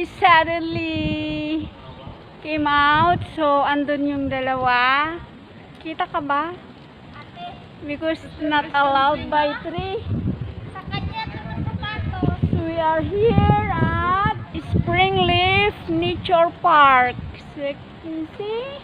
we suddenly came out. So, andun yung dalawa. Kita ka ba? Because it's not allowed by tree. So, we are here at Springleaf Nature Park. So, you can see.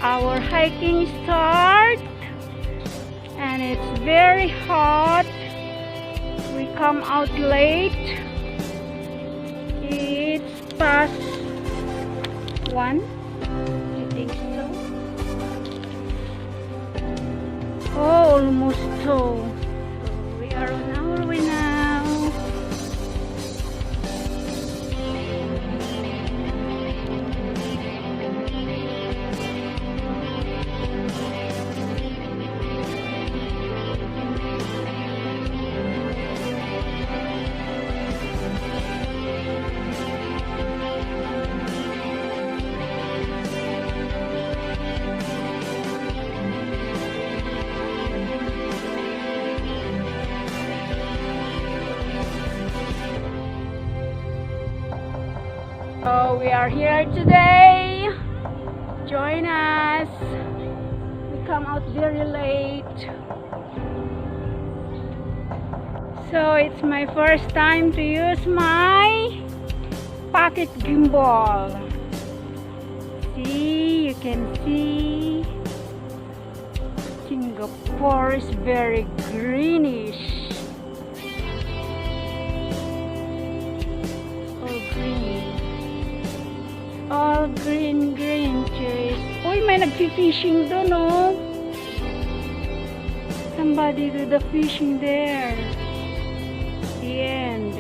Our hiking start, and it's very hot. We come out late. It's past 1, I think so. Oh, almost 2. So we are on our way now. So we are here today. Join us. We come out very late. So it's my first time to use my pocket gimbal. See, you can see Singapore is very greenish. All green trees. Uy, may nag-fishing doon, oh. Somebody do the fishing there. The end.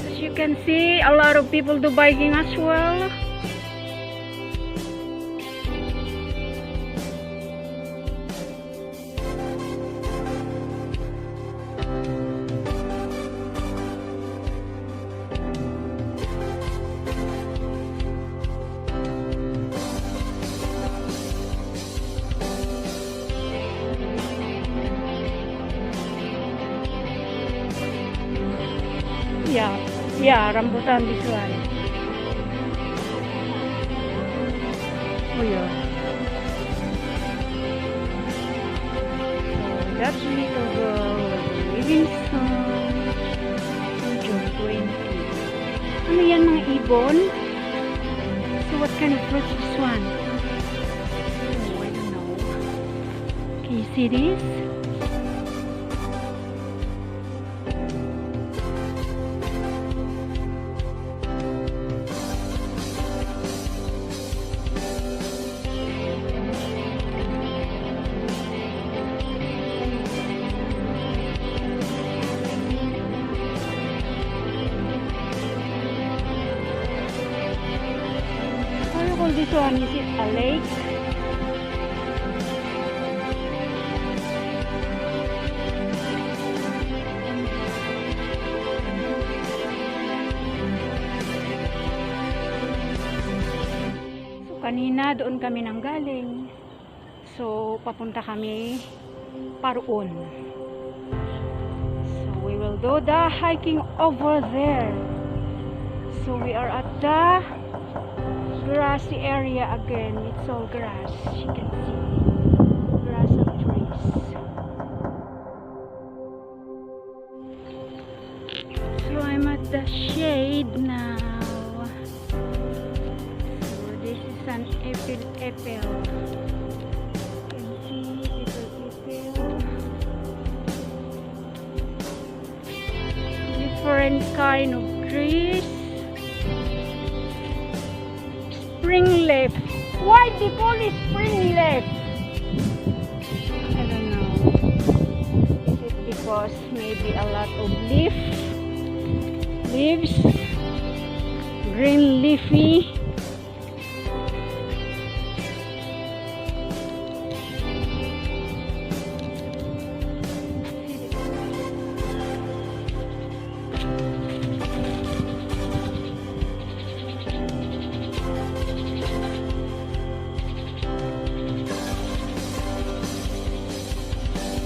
As you can see, a lot of people do biking as well. Yeah, rambutan this one. Oh yeah. So that's little girl living soon. June 20. Ano yan, mga ibon? So what kind of fruit is this one? Oh, I don't know. Can you see this? This one, is it a lake? So kanina doon kami nang galing. So papunta kami paroon. So we will do the hiking over there. So we are at the grassy area again. It's all grass, you can see. Grass and trees. So I'm at the shade now. So this is an apple. You can see apple. Different kind of trees. Springleaf. Why they call it Springleaf? I don't know. Is it because maybe a lot of leaves, green leafy?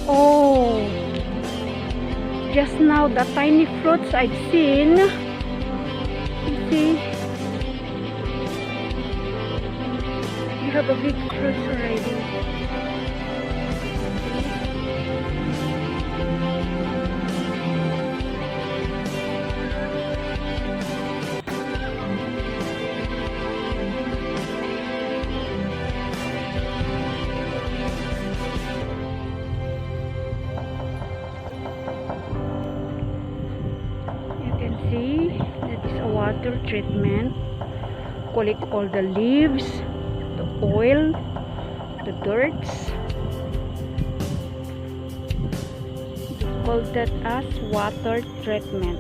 Oh, just now the tiny fruits I've seen. You see, you have a big fruits already. See, that is a water treatment. Collect all the leaves, the oil, the dirts. They call that as water treatment.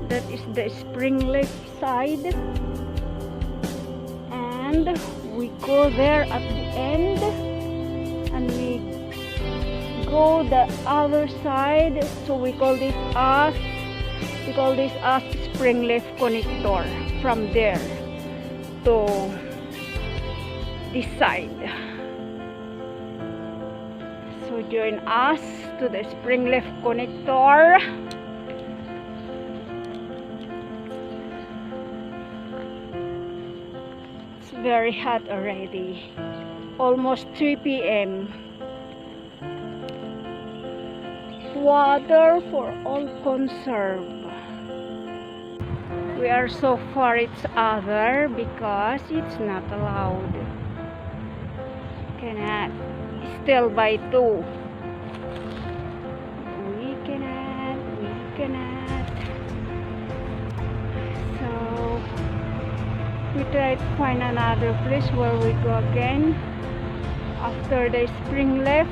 That is the Springleaf side, and we go there at the end, and we go the other side. So we call this as Springleaf connector from there to this side. So join us to the Springleaf connector. Very hot already, almost 3 p.m. Water for all concerned. We are so far each other because it's not allowed. Cannot. Still by 2. We cannot. So try to find another place where we go again after the Springleaf.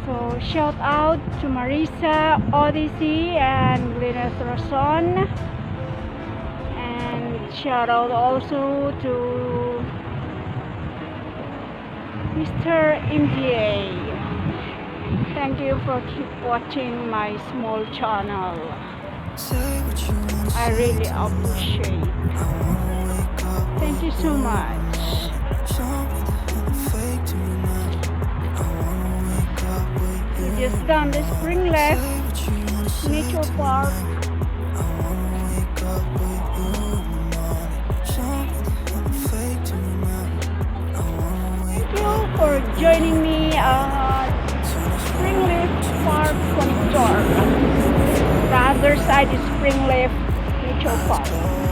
So shout out to Marisa, Odyssey, and Glynis Rason. And shout out also to Mr. MGA. Thank you for keep watching my small channel. I really appreciate. Thank you so much. We just done the Springleaf Nature Park. Thank you for joining me at Springleaf Park Connector. The other side is Springleaf Nature Park.